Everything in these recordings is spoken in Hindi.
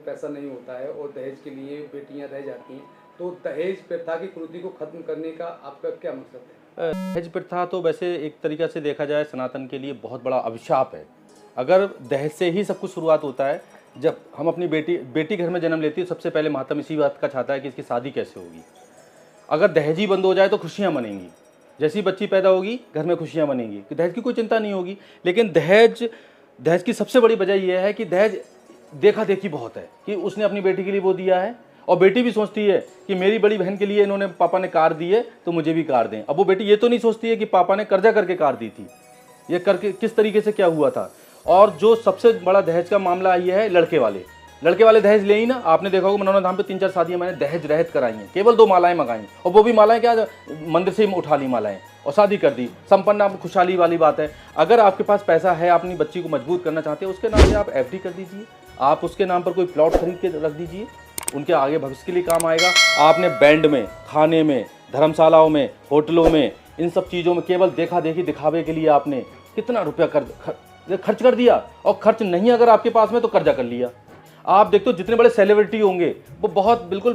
पैसा नहीं होता है और दहेज के लिए बेटियां रह जाती हैं, तो दहेज प्रथा की कुरीति को खत्म करने का आपका क्या मकसद है? दहेज प्रथा तो वैसे एक तरीक़ा से देखा जाए सनातन के लिए बहुत बड़ा अभिशाप है। अगर दहेज से ही सब कुछ शुरुआत होता है, जब हम अपनी बेटी घर में जन्म लेती है, सबसे पहले मातम इसी बात का चाहता है कि इसकी शादी कैसे होगी। अगर दहेज ही बंद हो जाए तो खुशियाँ मनेंगी, जैसी बच्ची पैदा होगी घर में खुशियाँ मनेंगी, कि दहेज की कोई चिंता नहीं होगी। लेकिन दहेज की सबसे बड़ी वजह यह है कि दहेज देखा देखी बहुत है कि उसने अपनी बेटी के लिए वो दिया है, और बेटी भी सोचती है कि मेरी बड़ी बहन के लिए इन्होंने पापा ने कार दी है तो मुझे भी कार दें। अब वो बेटी ये तो नहीं सोचती है कि पापा ने कर्जा करके कार दी थी, ये करके किस तरीके से क्या हुआ था। और जो सबसे बड़ा दहेज का मामला ये है, लड़के वाले दहेज ले ही ना। आपने देखा होगा मनोना धाम पे 3-4 शादियां मैंने दहेज रहित कराई हैं, केवल 2 मालाएं मंगाई, और वो भी मालाएं क्या मंदिर से ही उठा ली मालाएं और शादी कर दी। संपन्न खुशहाली वाली बात है। अगर आपके पास पैसा है, अपनी बच्ची को मजबूत करना चाहते हैं, उसके नाम पे आप एफडी कर दीजिए, आप उसके नाम पर कोई प्लॉट खरीद के रख दीजिए, उनके आगे भविष्य के लिए काम आएगा। आपने बैंड में, खाने में, धर्मशालाओं में, होटलों में, इन सब चीज़ों में केवल देखा देखी दिखावे के लिए आपने कितना रुपया खर्च कर दिया। और खर्च नहीं अगर आपके पास में तो कर्जा कर लिया। आप देखते हो जितने बड़े सेलिब्रिटी होंगे वो बहुत बिल्कुल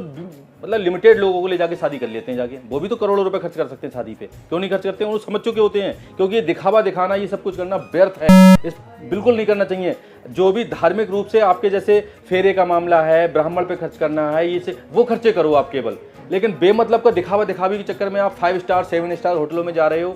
मतलब लिमिटेड लोगों को ले जाके शादी कर लेते हैं जाके, वो भी तो करोड़ों रुपए खर्च कर सकते हैं शादी पे, क्यों नहीं खर्च करते हैं? वो समझ चुके होते हैं, क्योंकि ये दिखावा दिखाना, ये सब कुछ करना व्यर्थ है, इस बिल्कुल नहीं करना चाहिए। जो भी धार्मिक रूप से आपके जैसे फेरे का मामला है, ब्राह्मण पे खर्च करना है, ये से वो खर्चे करो आप केवल। लेकिन बेमतलब का दिखावा दिखावे के चक्कर में आप 5 स्टार 7 स्टार होटलों में जा रहे हो,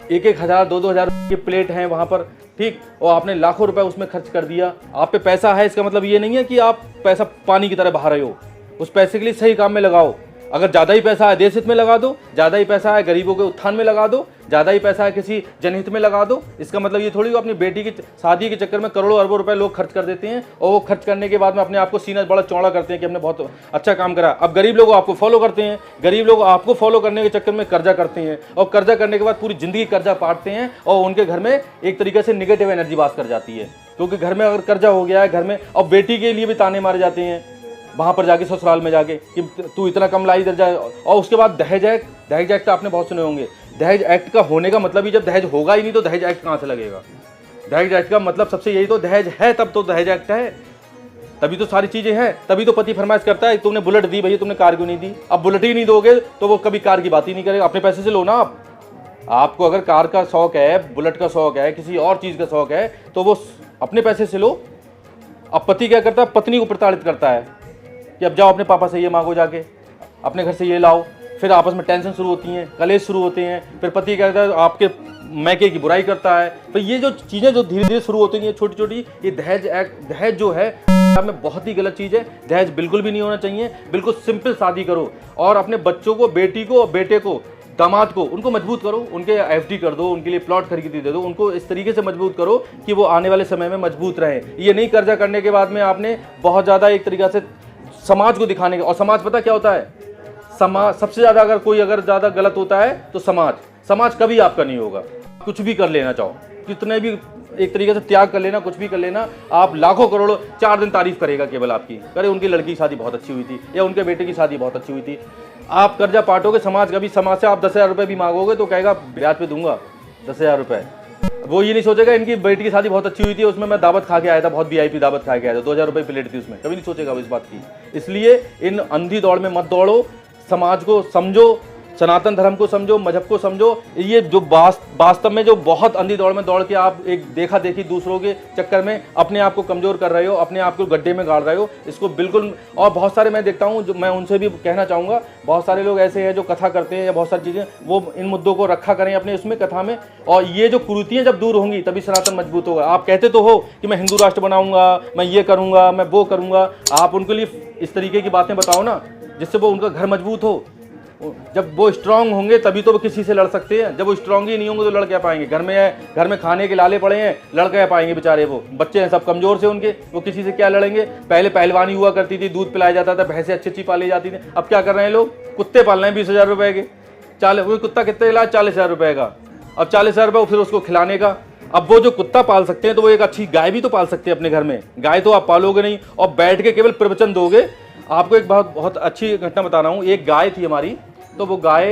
1-1 हज़ार 2-2 हज़ार की प्लेट हैं वहाँ पर, ठीक, और आपने लाखों रुपए उसमें खर्च कर दिया। आप पे पैसा है, इसका मतलब ये नहीं है कि आप पैसा पानी की तरह बहा रहे हो। उस पैसे के लिए सही काम में लगाओ। अगर ज़्यादा ही पैसा है देश हित में लगा दो, ज़्यादा ही पैसा है गरीबों के उत्थान में लगा दो, ज़्यादा ही पैसा है किसी जनहित में लगा दो। इसका मतलब ये थोड़ी अपनी बेटी की शादी के चक्कर में करोड़ों अरबों रुपए लोग खर्च कर देते हैं, और वो खर्च करने के बाद में अपने आप को सीना बड़ा चौड़ा करते हैं कि हमने बहुत अच्छा काम करा। अब गरीब लोग आपको फॉलो करते हैं, गरीब लोग आपको फॉलो करने के चक्कर में कर्जा करते हैं, और कर्जा करने के बाद पूरी जिंदगी कर्जा पाटते हैं, और उनके घर में एक तरीके से निगेटिव एनर्जी वास कर जाती है। क्योंकि घर में अगर कर्जा हो गया है घर में, और बेटी के लिए भी ताने मारे जाते हैं वहाँ पर जाके, ससुराल में जाके, कि तू इतना कम लाई इधर जाए। और उसके बाद दहेज एक्ट आपने बहुत सुने होंगे। दहेज एक्ट का होने का मतलब ही जब दहेज होगा ही नहीं तो दहेज एक्ट कहाँ से लगेगा? दहेज एक्ट का मतलब सबसे यही तो, दहेज है तब तो दहेज एक्ट है, तभी तो सारी चीज़ें हैं, तभी तो पति फरमाइश करता है तुमने बुलेट दी भैया, तुमने कार क्यों नहीं दी? अब बुलेट ही नहीं दोगे तो वो कभी कार की बात ही नहीं करेगा। अपने पैसे से लो ना आप। आपको अगर कार का शौक है, बुलेट का शौक है, किसी और चीज़ का शौक है, तो वो अपने पैसे से लो। अब पति क्या करता है? पत्नी को प्रताड़ित करता है कि अब जाओ अपने पापा से ये मांगो, जाके अपने घर से ये लाओ। फिर आपस में टेंशन शुरू होती हैं, कलेश शुरू होते हैं। फिर पति कहता है आपके मैके की बुराई करता है। तो ये जो चीज़ें जो धीरे धीरे शुरू होती हैं छोटी छोटी, ये दहेज जो है में बहुत ही गलत चीज़ है। दहेज बिल्कुल भी नहीं होना चाहिए। बिल्कुल सिंपल शादी करो, और अपने बच्चों को, बेटी को, बेटे को, दामाद को, उनको मजबूत करो, उनके एफडी कर दो, उनके लिए प्लॉट खरीद दे दो, उनको इस तरीके से मजबूत करो कि वो आने वाले समय में मजबूत रहे। ये नहीं कर्जा करने के बाद में आपने बहुत ज़्यादा एक तरीक़ा से समाज को दिखाने का, और समाज पता क्या होता है? समाज सबसे ज़्यादा, अगर ज़्यादा गलत होता है तो समाज कभी आपका नहीं होगा। कुछ भी कर लेना चाहो, कितने भी एक तरीके से त्याग कर लेना, कुछ भी कर लेना, आप लाखों करोड़ों 4 दिन तारीफ करेगा केवल आपकी। करे उनकी लड़की की शादी बहुत अच्छी हुई थी, या उनके बेटे की शादी बहुत अच्छी हुई थी। आप कर्जा पाटोगे, समाज से आप 10,000 रुपये भी मांगोगे तो कहेगा ब्याज पे दूंगा 10,000 रुपये। वो ये नहीं सोचेगा इनकी बेटी की शादी बहुत अच्छी हुई थी, उसमें मैं दावत खा के आया था, बहुत वीआईपी दावत खा के आया था, 2,000 रुपये प्लेट थी उसमें, कभी नहीं सोचेगा वो इस बात की। इसलिए इन अंधी दौड़ में मत दौड़ो, समाज को समझो, सनातन धर्म को समझो, मजहब को समझो। ये जो वास्तव में जो बहुत अंधी दौड़ में दौड़ के आप एक देखा देखी दूसरों के चक्कर में अपने आप को कमज़ोर कर रहे हो, अपने आप को गड्ढे में गाड़ रहे हो, इसको बिल्कुल। और बहुत सारे मैं देखता हूँ, जो मैं उनसे भी कहना चाहूँगा, बहुत सारे लोग ऐसे हैं जो कथा करते हैं या बहुत सारी चीज़ें, वो इन मुद्दों को रखा करें अपने उसमें कथा में। और ये जो कुरीतियाँ जब दूर होंगी तभी सनातन मजबूत होगा। आप कहते तो हो कि मैं हिंदू राष्ट्र बनाऊँगा, मैं ये करूँगा, मैं वो करूँगा, आप उनके लिए इस तरीके की बातें बताओ ना, जिससे वो उनका घर मजबूत हो। जब वो स्ट्रांग होंगे तभी तो वो किसी से लड़ सकते हैं। जब वो स्ट्रांग ही नहीं होंगे तो लड़ क्या पाएंगे? घर में खाने के लाले पड़े हैं, लड़ क्या पाएंगे बेचारे? वो बच्चे हैं सब कमजोर से उनके, वो किसी से क्या लड़ेंगे? पहले पहलवानी हुआ करती थी, दूध पिलाया जाता था, भैंसें अच्छी अच्छी पाली जाती थी। अब क्या कर रहे हैं लोग? कुत्ते पाल रहे हैं 20,000 रुपए के। वो कुत्ता कितने इलाज? 40,000 रुपए का। अब 40,000 रुपये फिर उसको खिलाने का। अब वो जो कुत्ता पाल सकते हैं तो वो एक अच्छी गाय भी तो पाल सकते हैं अपने घर में। गाय तो आप पालोगे नहीं और बैठ के केवल प्रवचन दोगे। आपको एक बहुत अच्छी घटना बता रहा हूँ। एक गाय थी हमारी, तो वो गाय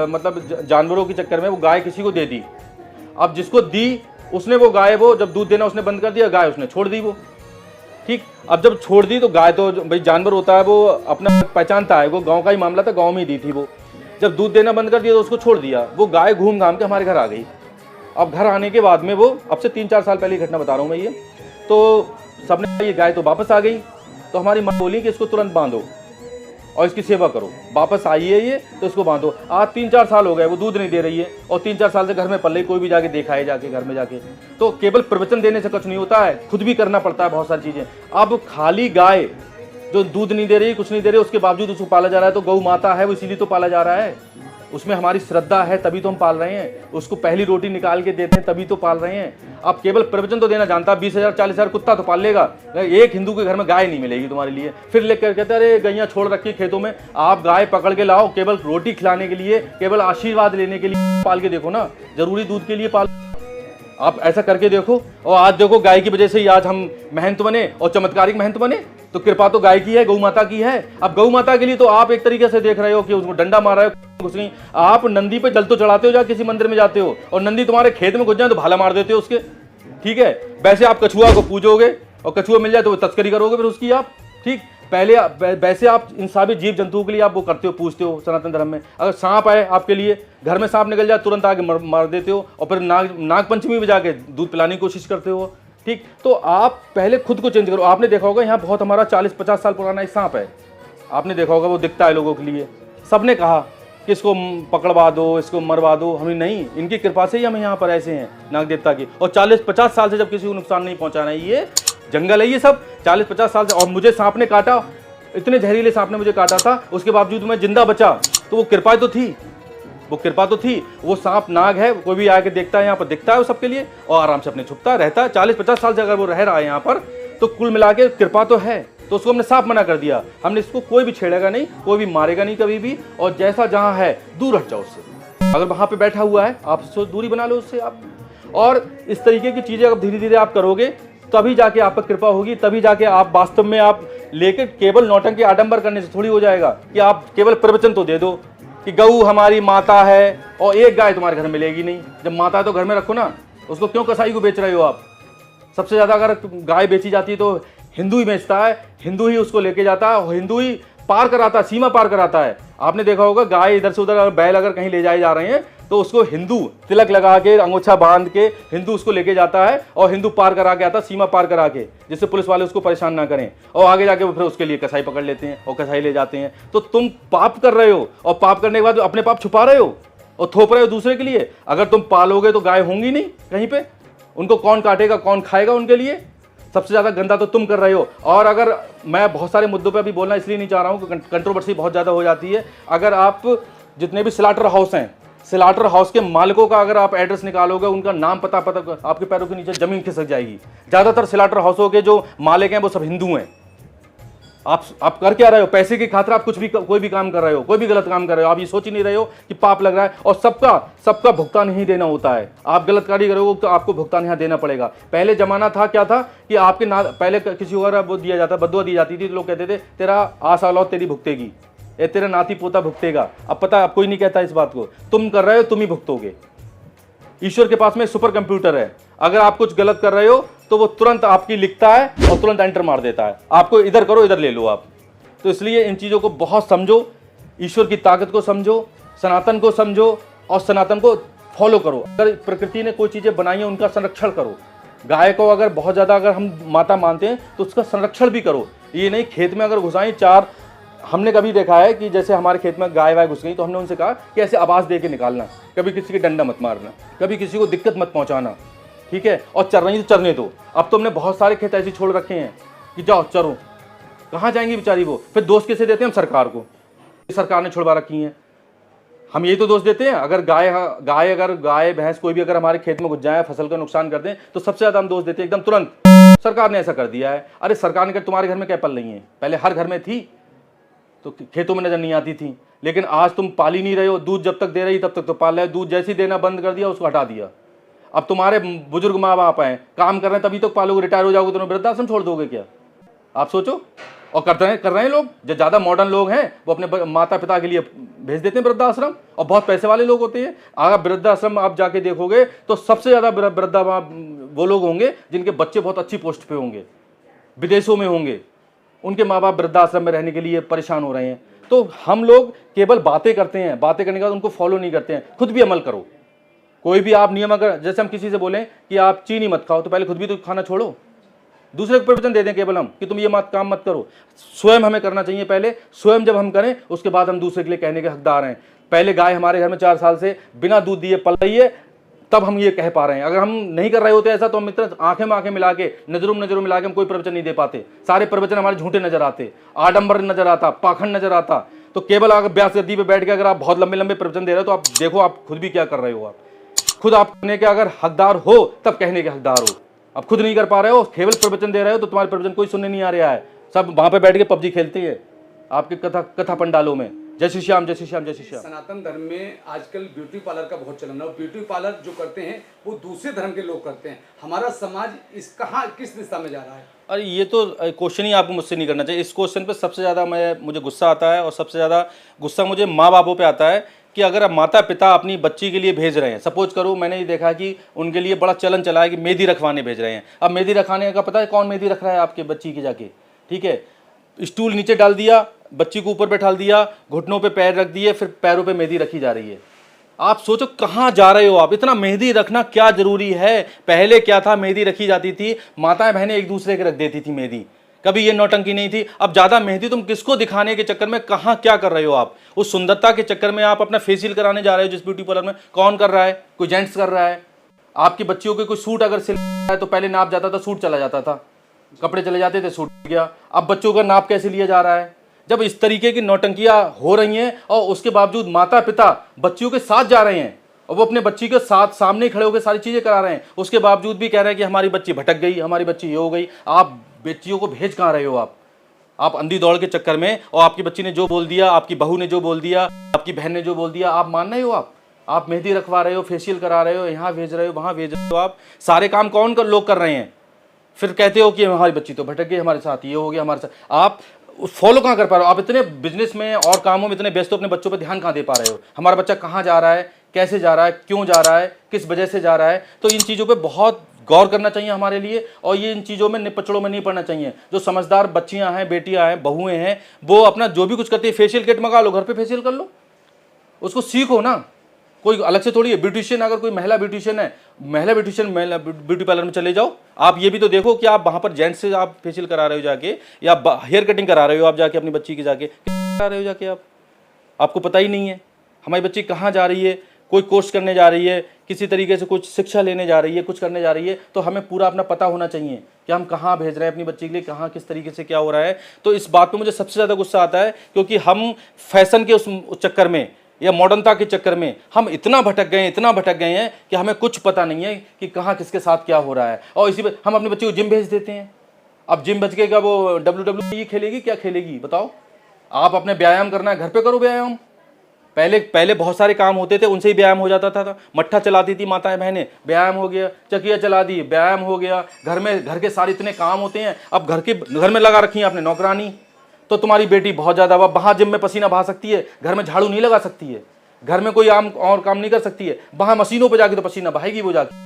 मतलब जानवरों के चक्कर में वो गाय किसी को दे दी। अब जिसको दी उसने वो गाय, वो जब दूध देना उसने बंद कर दिया, गाय उसने छोड़ दी। वो ठीक। अब जब छोड़ दी तो गाय तो भाई जानवर होता है, वो अपना पहचानता है, वो गांव का ही मामला था, गांव में ही दी थी वो। जब दूध देना बंद कर दिया तो उसको छोड़ दिया, वो गाय घूम घाम के हमारे घर आ गई। अब घर आने के बाद में वो, अब से 3-4 साल पहले की घटना बता रहा हूँ मैं ये, तो सबने कहा ये गाय तो वापस आ गई, तो हमारी माँ बोली कि इसको तुरंत बांधो और इसकी सेवा करो, वापस आई है ये तो इसको बांधो। आज 3-4 साल हो गए वो दूध नहीं दे रही है और 3-4 साल से घर में पल रही, कोई भी जाके देखा है जाके घर में जाके। तो केवल प्रवचन देने से कुछ नहीं होता है, खुद भी करना पड़ता है बहुत सारी चीज़ें। अब खाली गाय जो दूध नहीं दे रही, कुछ नहीं दे रही, उसके बावजूद उसको पाला जा रहा है, तो गौ माता है वो इसीलिए तो पाला जा रहा है, उसमें हमारी श्रद्धा है तभी तो हम पाल रहे हैं, उसको पहली रोटी निकाल के देते हैं तभी तो पाल रहे हैं। आप केवल प्रवचन तो देना जानता, 20,000-40,000 कुत्ता तो पाल लेगा, एक हिंदू के घर में गाय नहीं मिलेगी तुम्हारे लिए। फिर लेकर कहते अरे गैया छोड़ रखी खेतों में, आप गाय पकड़ के लाओ, केवल रोटी खिलाने के लिए, केवल आशीर्वाद लेने के लिए पाल के देखो ना, जरूरी दूध के लिए पाल, आप ऐसा करके देखो। और आज देखो गाय की वजह से ही आज हम महंत बने और चमत्कारिक महंत बने, तो कृपा तो गाय की है, गौ माता की है। अब गौ माता के लिए तो आप एक तरीके से देख रहे हो कि उसको डंडा मार रहे हो, कुछ नहीं। आप नंदी पे जल तो चढ़ाते हो, जा किसी मंदिर में जाते हो और नंदी तुम्हारे खेत में घुस जाए तो भाला मार देते हो उसके, ठीक है। वैसे आप कछुआ को पूजोगे और कछुआ मिल जाए तो तस्करी करोगे फिर उसकी आप, ठीक। पहले वैसे आप इन सभी जीव जंतुओं के लिए आप वो करते हो, पूछते हो सनातन धर्म में। अगर सांप आए आपके लिए, घर में सांप निकल जाए तुरंत आगे मार देते हो और फिर नाग पंचमी में जाके दूध पिलाने की कोशिश करते हो, ठीक। तो आप पहले खुद को चेंज करो। आपने देखा होगा यहाँ बहुत हमारा 40-50 साल पुराना एक सांप है, आपने देखा होगा, वो दिखता है लोगों के लिए। सबने कहा कि इसको पकड़वा दो, इसको मरवा दो, हमें नहीं, इनकी कृपा से ही हम यहाँ पर ऐसे हैं नाग देवता की। और 40-50 साल से जब किसी को नुकसान नहीं पहुँचाना है, ये जंगल है ये सब 40-50 साल से। और मुझे सांप ने काटा, इतने जहरीले सांप ने मुझे काटा था, उसके बावजूद मैं जिंदा बचा, तो वो कृपा तो थी, वो कृपा तो थी। वो सांप नाग है, कोई भी आके देखता है यहाँ पर, दिखता है वो सबके लिए और आराम से अपने छुपता रहता है। 40-50 साल से अगर वो रह रहा है यहाँ पर, तो कुल मिला के कृपा तो है। तो उसको हमने साफ मना कर दिया, हमने इसको कोई भी छेड़ेगा नहीं, कोई भी मारेगा नहीं कभी भी, और जैसा जहाँ है दूर हट जाओ उससे। अगर वहाँ पे बैठा हुआ है आप उससे दूरी बना लो उससे आप। और इस तरीके की चीज़ें अगर धीरे धीरे आप करोगे तभी जाके आप पर कृपा होगी, तभी जाके आप वास्तव में आप लेके केवल नौटंकी आडंबर करने से थोड़ी हो जाएगा कि आप केवल प्रवचन तो दे दो कि गऊ हमारी माता है और एक गाय तुम्हारे घर में मिलेगी नहीं। जब माता है तो घर में रखो ना, उसको क्यों कसाई को बेच रहे हो आप? सबसे ज़्यादा अगर गाय बेची जाती है तो हिंदू ही बेचता है, हिंदू ही उसको लेके जाता है, हिंदू ही पार कराता है, सीमा पार कराता है। आपने देखा होगा गाय इधर से उधर, बैल अगर कहीं ले जाए जा रहे हैं तो उसको हिंदू तिलक लगा के अंगोछा बांध के हिंदू उसको लेके जाता है और हिंदू पार करा के आता, सीमा पार करा के, जिससे पुलिस वाले उसको परेशान ना करें। और आगे जाके वो फिर उसके लिए कसाई पकड़ लेते हैं और कसाई ले जाते हैं। तो तुम पाप कर रहे हो और पाप करने के बाद अपने पाप छुपा रहे हो और थोप रहे हो दूसरे के लिए। अगर तुम पालोगे तो गाय होंगी नहीं कहीं पे, उनको कौन काटेगा, कौन खाएगा उनके लिए? सबसे ज़्यादा गंदा तो तुम कर रहे हो। और अगर मैं बहुत सारे मुद्दों पे अभी बोलना इसलिए नहीं चाह रहा हूँ कि कंट्रोवर्सी बहुत ज़्यादा हो जाती है। अगर आप जितने भी स्लाटर हाउस हैं, स्लाटर हाउस के मालिकों का अगर आप एड्रेस निकालोगे, उनका नाम पता आपके पैरों के नीचे जमीन खिसक जाएगी। ज़्यादातर स्लाटर हाउसों के जो मालिक हैं वो सब हिंदू हैं। आप कर क्या रहे हो? पैसे की खातिर आप कोई भी काम कर रहे हो, कोई भी गलत काम कर रहे हो। आप ये सोच ही नहीं रहे हो कि पाप लग रहा है और सबका भुगतान ही देना होता है। आप गलत कार्य करोगे तो आपको भुगतान यहाँ देना पड़ेगा। पहले जमाना था क्या था कि आपके पहले किसी को वो दिया जाता, बदुआ दी जाती थी, तो लोग कहते थे तेरा आसा औलाद तेरी भुगतेगी, ये तेरा नाती पोता भुगतेगा। अब पता अब कोई नहीं कहता इस बात को, तुम कर रहे हो तुम ही भुगतोगे। ईश्वर के पास में सुपर कंप्यूटर है, अगर आप कुछ गलत कर रहे हो तो वो तुरंत आपकी लिखता है और तुरंत एंटर मार देता है, आपको इधर करो इधर ले लो आप। तो इसलिए इन चीज़ों को बहुत समझो, ईश्वर की ताकत को समझो, सनातन को समझो और सनातन को फॉलो करो। अगर प्रकृति ने कोई चीज़ें बनाई हैं उनका संरक्षण करो। गाय को अगर बहुत ज़्यादा अगर हम माता मानते हैं तो उसका संरक्षण भी करो। ये नहीं खेत में अगर घुसाई चार, हमने कभी देखा है कि जैसे हमारे खेत में गाय वाय घुस गई तो हमने उनसे कहा कि ऐसे आवाज़ दे के निकालना, कभी किसी के डंडा मत मारना, कभी किसी को दिक्कत मत पहुंचाना, ठीक है। और चर रही तो चरने दो। अब तो हमने बहुत सारे खेत ऐसे छोड़ रखे हैं कि जाओ चरो, कहाँ जाएंगी बेचारी वो? फिर दोष कैसे देते हैं हम सरकार को, सरकार ने छुड़वा रखी हैं। हम यही तो दोष देते हैं। अगर गाय भैंस कोई भी अगर हमारे खेत में घुस जाए, फसल का नुकसान कर दें, तो सबसे ज़्यादा हम दोष देते हैं एकदम तुरंत, सरकार ने ऐसा कर दिया है। अरे सरकार ने, तुम्हारे घर में क्या पल नहीं है? पहले हर घर में थी तो खेतों में नजर नहीं आती थी, लेकिन आज तुम पाल ही नहीं रहे हो। दूध जब तक दे रही तब तक तो पाल रहे हो, दूध जैसे ही देना बंद कर दिया उसको हटा दिया। अब तुम्हारे बुजुर्ग माँ बाप हैं, काम कर रहे हैं तभी तो पालोगे, रिटायर हो जाओगे तो वृद्धाश्रम छोड़ दोगे क्या? आप सोचो। और कर रहे हैं लोग, जो ज़्यादा मॉडर्न लोग हैं वो अपने माता पिता के लिए भेज देते हैं वृद्धाश्रम, और बहुत पैसे वाले लोग होते हैं। अगर वृद्धाश्रम आप जाके देखोगे तो सबसे ज़्यादा वृद्धा वो लोग होंगे जिनके बच्चे बहुत अच्छी पोस्ट पे होंगे, विदेशों में होंगे, उनके माँ बाप वृद्धाश्रम में रहने के लिए परेशान हो रहे हैं। तो हम लोग केवल बातें करते हैं, बातें करने के बाद उनको फॉलो नहीं करते हैं। खुद भी अमल करो। कोई भी आप नियम, अगर जैसे हम किसी से बोलें कि आप चीनी मत खाओ, तो पहले खुद भी तो खाना छोड़ो। दूसरे को प्रवचन दे दें केवल हम कि तुम ये मत काम मत करो, स्वयं हमें करना चाहिए पहले। स्वयं जब हम करें उसके बाद हम दूसरे के लिए कहने के हकदार हैं। पहले गाय हमारे घर में 4 साल से बिना दूध दिए पल रही है, तब हम ये कह पा रहे हैं। अगर हम नहीं कर रहे होते ऐसा, तो हम इतना आंखें में आंखें मिला के, नजरों में नजरों मिला के हम कोई प्रवचन नहीं दे पाते। सारे प्रवचन हमारे झूठे नजर आते, आडंबर नजर आता, पाखंड नजर आता। तो केवल अगर व्यास गद्दी पे बैठ के अगर आप बहुत लंबे लंबे प्रवचन दे रहे हो, तो आप देखो आप खुद भी क्या कर रहे हो। आप खुद आप कहने के अगर हकदार हो तब कहने के हकदार हो। अब खुद नहीं कर पा रहे हो, केवल प्रवचन दे रहे हो, तो तुम्हारे प्रवचन कोई सुनने नहीं आ रहा है। सब वहां पे बैठ के पबजी खेलते हैं आपके कथा पंडालों में। जय श्री श्याम, जय श्री श्याम, जय श्री श्याम। सनातन धर्म में आजकल ब्यूटी पार्लर का बहुत चलन है, और ब्यूटी पार्लर जो करते हैं वो दूसरे धर्म के लोग करते हैं। हमारा समाज किस दिशा में जा रहा है? अरे ये तो क्वेश्चन ही आपको मुझसे नहीं करना चाहिए। इस क्वेश्चन पे सबसे ज़्यादा मुझे गुस्सा आता है, और सबसे ज़्यादा गुस्सा मुझे माँ बापों पे आता है कि अगर अब माता पिता अपनी बच्ची के लिए भेज रहे हैं, सपोज करो मैंने ये देखा कि उनके लिए बड़ा चलन चला है कि मेहंदी रखवाने भेज रहे हैं। अब मेहंदी रखवाने का पता है कौन मेहंदी रख रहा है? आपके बच्ची की जाके, ठीक है, स्टूल नीचे डाल दिया, बच्ची को ऊपर बैठाल दिया, घुटनों पे पैर रख दिए, फिर पैरों पे मेहंदी रखी जा रही है। आप सोचो कहाँ जा रहे हो आप? इतना मेहंदी रखना क्या जरूरी है? पहले क्या था, मेहंदी रखी जाती थी, माताएं बहनें एक दूसरे के रख देती थी मेहंदी, कभी ये नौटंकी नहीं थी। अब ज्यादा मेहंदी तुम किसको दिखाने के चक्कर में कहाँ क्या कर रहे हो आप? उस सुंदरता के चक्कर में आप अपना फेशियल कराने जा रहे हो जिस ब्यूटी पार्लर में। कौन कर रहा है? कोई जेंट्स कर रहा है। आपकी बच्चियों के कोई सूट अगर सिल रहा है तो पहले नाप जाता था, सूट चला जाता था, कपड़े चले जाते थे, सूट गया। अब बच्चों का नाप कैसे लिया जा रहा है? जब इस तरीके की नौटंकियां हो रही हैं और उसके बावजूद माता पिता बच्चियों के साथ जा रहे हैं और वो अपने बच्ची के साथ सामने खड़े होकर सारी चीजें करा रहे हैं, उसके बावजूद भी कह रहे हैं कि हमारी बच्ची भटक गई, हमारी बच्ची ये हो गई। आप बच्चियों को भेज कहाँ रहे हो? आप अंधी दौड़ के चक्कर में, और आपकी बच्ची ने जो बोल दिया, आपकी बहू ने जो बोल दिया, आपकी बहन ने जो बोल दिया, आप मान रहे हो? आप मेहंदी रखवा रहे हो, फेशियल करा रहे हो, यहाँ भेज रहे हो, वहाँ भेज रहे हो। आप सारे काम कौन कर लोग कर रहे हैं? फिर कहते हो कि हमारी बच्ची तो भटक गई, हमारे साथ ये हो गया, हमारे साथ। आप फॉलो कहाँ कर पा रहे हो? आप इतने बिजनेस में और कामों में इतने व्यस्त हो, अपने बच्चों पर ध्यान कहाँ दे पा रहे हो? हमारा बच्चा कहाँ जा रहा है, कैसे जा रहा है, क्यों जा रहा है, किस वजह से जा रहा है? तो इन चीज़ों पे बहुत गौर करना चाहिए हमारे लिए, और ये इन चीज़ों में निपचड़ों में नहीं पड़ना चाहिए। जो समझदार बच्चियां हैं, बेटियां हैं, बहुएं हैं, वो अपना जो भी कुछ करती है, फेशियल किट मंगा लो, घर पे फेशियल कर लो, उसको सीखो ना। कोई अलग से थोड़ी है। ब्यूटिशियन, अगर कोई महिला ब्यूटिशियन है, महिला ब्यूटी पार्लर में चले जाओ। आप ये भी तो देखो कि आप वहाँ पर जेंट्स से आप फेशियल करा रहे हो जाके, या हेयर कटिंग करा रहे हो आप जाके अपनी बच्ची की जाके, करा रहे हो जाके आपको पता ही नहीं है हमारी बच्ची कहाँ जा रही है। कोई कोर्स करने जा रही है, किसी तरीके से कुछ शिक्षा लेने जा रही है, कुछ करने जा रही है, तो हमें पूरा अपना पता होना चाहिए कि हम कहाँ भेज रहे हैं अपनी बच्ची के लिए, कहाँ किस तरीके से क्या हो रहा है। तो इस बात पे मुझे सबसे ज़्यादा गुस्सा आता है, क्योंकि हम फैशन के उस चक्कर में या मॉडर्नता के चक्कर में हम इतना भटक गए हैं कि हमें कुछ पता नहीं है कि कहाँ किसके साथ क्या हो रहा है। और इसी पर हम अपने बच्चे को जिम भेज देते हैं। अब जिम बच गएगा, वो WWE खेलेगी, क्या खेलेगी बताओ? आप अपने व्यायाम करना है, घर पे करो व्यायाम। पहले बहुत सारे काम होते थे, उनसे ही व्यायाम हो जाता था। मट्ठा चलाती थी माताएं बहनें, व्यायाम हो गया। चकिया चला दी, व्यायाम हो गया। घर के सारे इतने काम होते हैं। अब घर में लगा रखी है आपने नौकरानी, तो तुम्हारी बेटी बहुत ज़्यादा वहाँ जिम में पसीना बहा सकती है, घर में झाड़ू नहीं लगा सकती है, घर में कोई और काम नहीं कर सकती है। वहाँ मशीनों पर जाके तो पसीना बहाएगी वो जाके।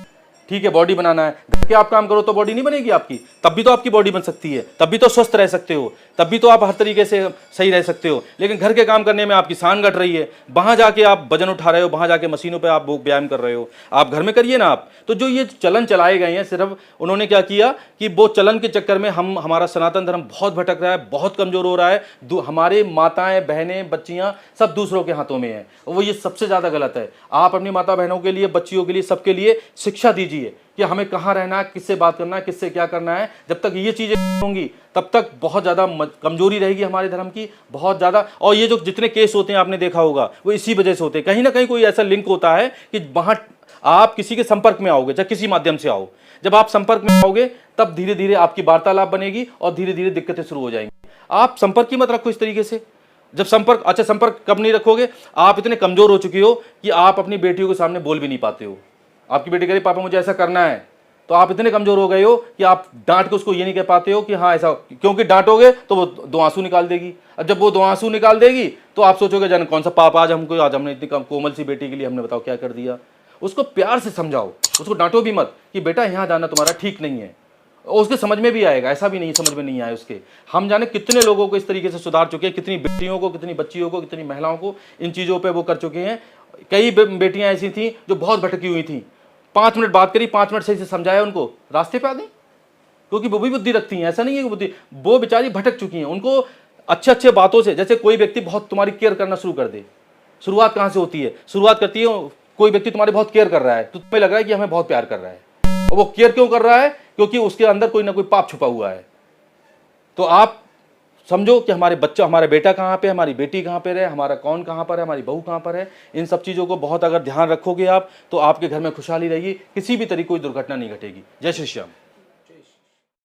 ठीक है, बॉडी बनाना है, घर के आप काम करो तो बॉडी नहीं बनेगी आपकी, तब भी तो आपकी बॉडी बन सकती है, तब भी तो स्वस्थ रह सकते हो, तब भी तो आप हर तरीके से सही रह सकते हो। लेकिन घर के काम करने में आपकी शान घट रही है, वहाँ जाके आप वजन उठा रहे हो, वहाँ जाके मशीनों पे आप व्यायाम कर रहे हो। आप घर में करिए ना आप। तो जो ये चलन चलाए गए हैं, सिर्फ उन्होंने क्या किया कि वो चलन के चक्कर में हमारा सनातन धर्म बहुत भटक रहा है, बहुत कमजोर हो रहा है। हमारे माताएं बहनें बच्चियाँ सब दूसरों के हाथों में हैं, वो ये सबसे ज़्यादा गलत है। आप अपनी माता बहनों के लिए, बच्चियों के लिए, सबके लिए शिक्षा दीजिए कि हमें कहाँ रहना है, किससे बात करना है, किससे क्या करना है। जब तक ये चीज़ें होंगी तब तक बहुत ज़्यादा कमजोरी रहेगी हमारे धर्म की, बहुत ज़्यादा। और ये जो जितने केस होते हैं आपने देखा होगा, वो इसी वजह से होते हैं। कहीं ना कहीं कोई ऐसा लिंक होता है कि वहाँ आप किसी के संपर्क में आओगे, चाहे किसी माध्यम से आओ। जब आप संपर्क में आओगे तब धीरे धीरे आपकी वार्तालाप बनेगी और धीरे धीरे दिक्कतें शुरू हो जाएंगी। आप संपर्क ही मत रखो इस तरीके से। जब संपर्क कब नहीं रखोगे? आप इतने कमजोर हो चुके हो कि आप अपनी बेटियों के सामने बोल भी नहीं पाते हो। आपकी बेटी कह रही पापा मुझे ऐसा करना है, तो आप इतने कमजोर हो गए हो कि आप डांट के उसको ये नहीं कह पाते हो कि हाँ ऐसा, क्योंकि डांटोगे तो वो 2 आंसू निकाल देगी। अब जब वो 2 आंसू निकाल देगी तो आप सोचोगे जान कौन सा पाप आज हमने इतनी कोमल सी बेटी के लिए हमने बताओ क्या कर दिया। उसको प्यार से समझाओ, उसको डांटो भी मत कि बेटा यहाँ जाना तुम्हारा ठीक नहीं है। और उसके समझ में भी आएगा, ऐसा भी नहीं समझ में नहीं आए उसके। हम जाने कितने लोगों को इस तरीके से सुधार चुके हैं, कितनी बेटियों को, कितनी बच्चियों को, कितनी महिलाओं को इन चीज़ों पे वो कर चुके हैं। कई बेटियां ऐसी थी जो बहुत भटकी हुई थी, 5 मिनट बात करी, 5 मिनट सही से समझाया, उनको रास्ते पे आ गई, क्योंकि वो भी बुद्धि रखती हैं। ऐसा नहीं है कि बुद्धि, वो बेचारी भटक चुकी हैं। उनको अच्छे अच्छे बातों से, जैसे कोई व्यक्ति बहुत तुम्हारी केयर करना शुरू कर दे, शुरुआत कहाँ से होती है? शुरुआत करती है, कोई व्यक्ति तुम्हारी बहुत केयर कर रहा है तो तुम्हें लग रहा है कि हमें बहुत प्यार कर रहा है, और वो केयर क्यों कर रहा है? क्योंकि उसके अंदर कोई ना कोई पाप छुपा हुआ है। तो आप समझो कि हमारे बच्चा, हमारा बेटा कहाँ पे, हमारी बेटी कहाँ पे रहे, हमारा कौन कहाँ पर है, हमारी बहू कहाँ पर है। इन सब चीज़ों को बहुत अगर ध्यान रखोगे आप, तो आपके घर में खुशहाली रहेगी, किसी भी तरीके कोई दुर्घटना नहीं घटेगी। जय श्री श्याम।